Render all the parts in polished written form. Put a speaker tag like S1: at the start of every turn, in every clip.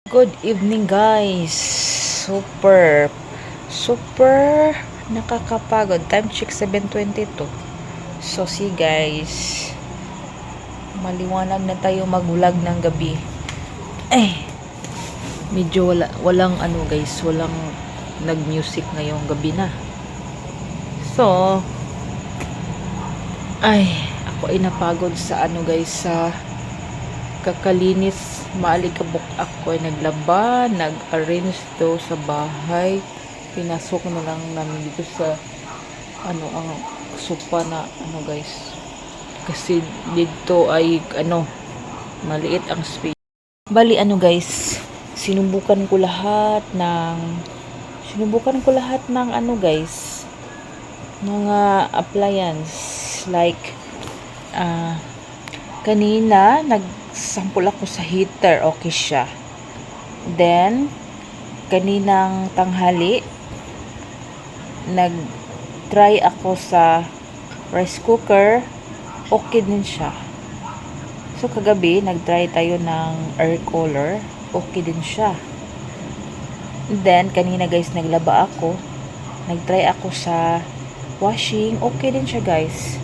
S1: Good evening guys. Super super nakakapagod. Time check 7:22. So see guys, maliwanag na tayo mag-vlog ng gabi. Medyo walang guys, walang nag-music ngayong gabi na. So ako ay napagod sa guys, sa kakalinis. Maalikabok ako ay naglaba, nag-arrange daw sa bahay. Pinasok na lang namin dito sa ang sopa na guys, kasi dito ay maliit ang space. Bali guys, sinubukan ko lahat ng guys, mga appliance like kanina nagsampul ako sa heater, okay siya. Then kaninang tanghali nag-try ako sa rice cooker, okay din siya. So kagabi nag-try tayo ng air cooler, okay din siya. Then kanina guys naglaba ako, nag-try ako sa washing, okay din siya guys.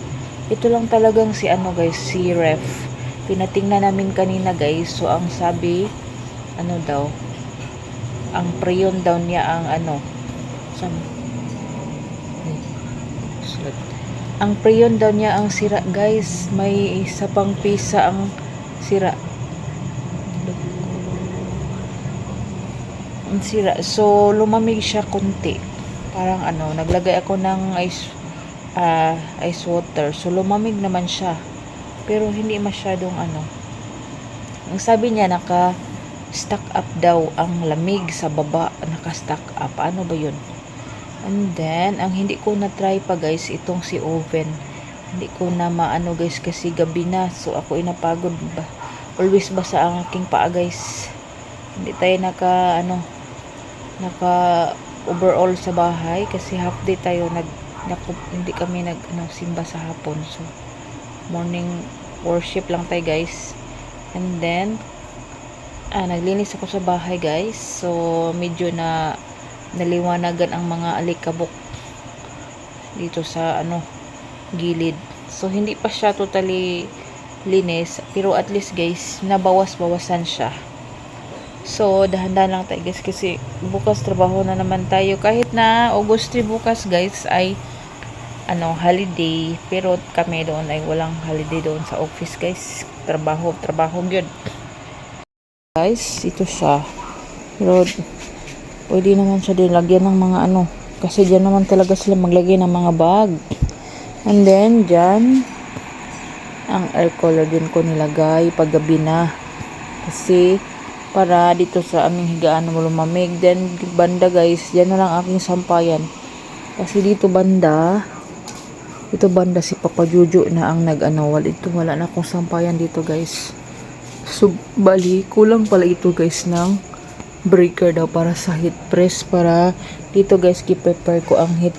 S1: Ito lang talagang si guys, si ref. Pinatingnan namin kanina guys, so ang sabi daw, ang preyon daw niya ang preyon daw niya ang sira guys. May isa pang pisa ang sira. So lumamig siya konti. Parang naglagay ako ng ice water. So lumamig naman siya. Pero hindi masyadong Ang sabi niya naka-stack up daw ang lamig sa baba, naka-stack up. Ano ba 'yun? And then, ang hindi ko na-try pa guys, itong si oven. Hindi ko na guys, kasi gabi na. So, ako napagod ba. Always basa ang aking paa guys. Hindi tayo naka overall sa bahay. Kasi half day tayo, hindi kami simba sa hapon. So, morning worship lang tayo guys. And then, naglinis ako sa bahay guys. So, medyo naliwanagan ang mga alikabok dito sa gilid. So hindi pa siya totally linis, pero at least guys nabawas-bawasan siya. So dahan-dahan lang tayo guys, kasi bukas trabaho na naman tayo. Kahit na August 3 bukas guys ay holiday, pero kami doon ay walang holiday doon sa office guys. Trabaho gyud guys. Ito siya, pero pwede naman siya din lagyan ng mga kasi dyan naman talaga sila maglagay ng mga bag. And then dyan ang air cooler din ko nilagay paggabi na, kasi para dito sa aming higaan lumamig. Then banda guys, dyan na lang aking sampayan, kasi dito banda si Papa Jojo na ang wala na akong sampayan dito guys. So bali kulang pala ito guys ng breaker daw para sa heat press. Para dito guys, gi-prepare ko ang heat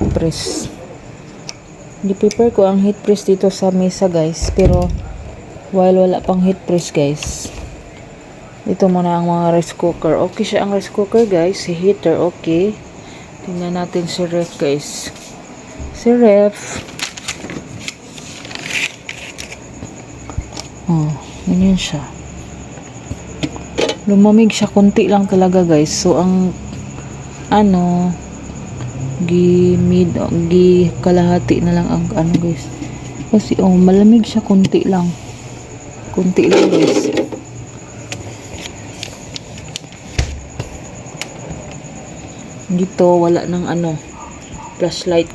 S1: press dito sa mesa guys. Pero while wala pang heat press guys, dito muna ang mga rice cooker. Okay siya ang rice cooker guys. Si heater okay. Tingnan natin si ref guys. Si ref, ganyan siya. Lumamig siya konti lang talaga guys. So ang kalahati na lang ang guys, kasi malamig siya konti lang guys. Dito wala ng flashlight.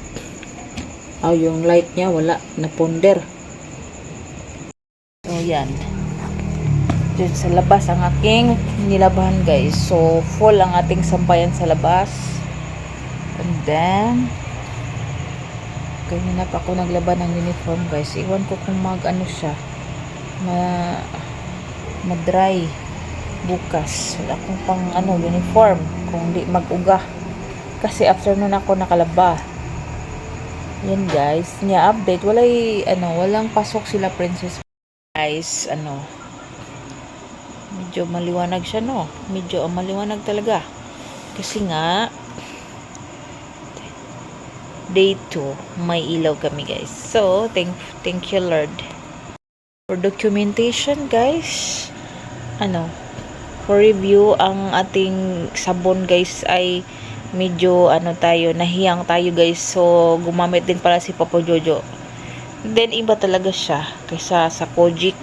S1: Yung light niya wala na ponder. So yan, dyan sa labas ang aking nilabahan guys. So full ang ating sampayan sa labas. And then kanina pa ako naglaba ng uniform guys. Iwan ko kung siya ma-dry bukas. Wala akong pang uniform kung di mag-uga, kasi afternoon ako nakalaba. Yan guys, niya update. Walang pasok sila princess guys. Medyo maliwanag siya, no? Medyo maliwanag talaga. Kasi nga, day 2, may ilaw kami, guys. So, thank you, Lord. For documentation, guys, for review, ang ating sabon, guys, ay medyo, nahiyang tayo, guys. So, gumamit din pala si Papa Jojo. Then, iba talaga siya kaysa sa Kojic.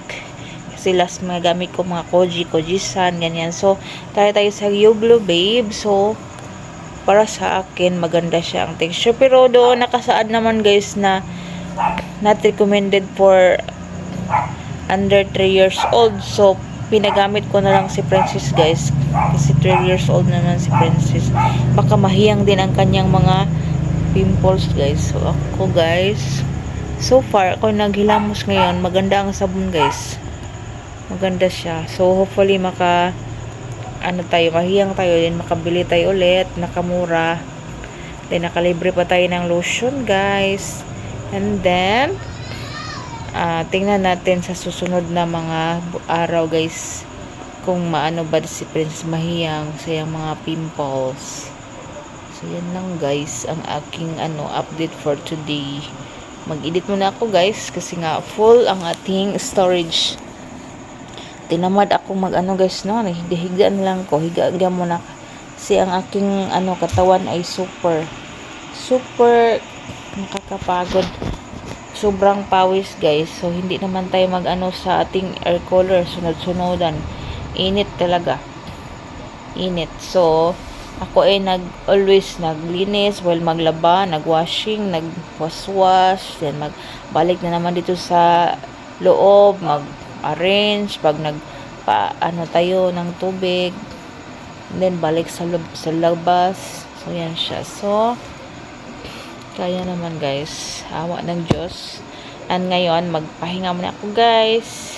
S1: Kasi last mga gamit ko mga Kojisan, ganyan. So, tayo sa Yoglo, babe. So, para sa akin, maganda siya ang texture. Pero doon, nakasaad naman, guys, na not recommended for under 3 years old. So, pinagamit ko na lang si Princess, guys. Kasi 3 years old naman si Princess. Baka mahiyang din ang kanyang mga pimples, guys. So, ako, guys, so far, ako naghilamos ngayon. Maganda ang sabon, guys. Maganda siya. So, hopefully, mahiyang tayo din, makabili tayo ulit, nakamura. Then, nakalibre pa tayo ng lotion, guys. And then, tingnan natin sa susunod na mga araw, guys, kung maano ba si Prince mahiyang sa yung mga pimples. So, yan lang, guys, ang aking update for today. Mag-edit muna ako, guys, kasi nga full ang ating storage. Tinamad ako guys, no? Higaan lang ko. Higaan muna. Kasi ang aking katawan ay super nakakapagod. Sobrang pawis, guys. So, hindi naman tayo sa ating air cooler. Sunod-sunodan. Init talaga. Init. So, ako ay always naglinis while maglaba, nagwashing, nagwaswash, then magbalik na naman dito sa loob, arrange pag tayo ng tubig, then balik sa labas. So yan siya. So kaya naman, guys, awa ng Diyos. And ngayon magpahinga muna ako, guys.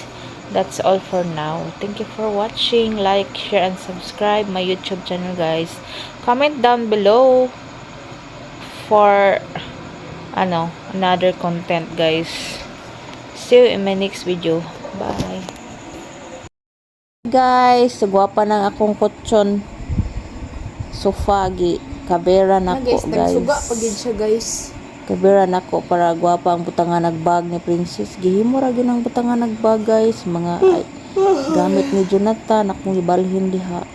S1: That's all for now. Thank you for watching. Like, share, and subscribe my YouTube channel, guys. Comment down below for another content, guys. See you in my next video. Bye. Guys, gwapa ng akong kutsyon. Sofagi. Kabera na ko, guys.
S2: Nagsuga pagid siya, guys.
S1: Kabera na ko para gwapa ang butangan nagbag ni Princess. Gihimo ra gyud ang butangan nagbag, guys. Mga gamit ni Jonathan akong ibalhin diha.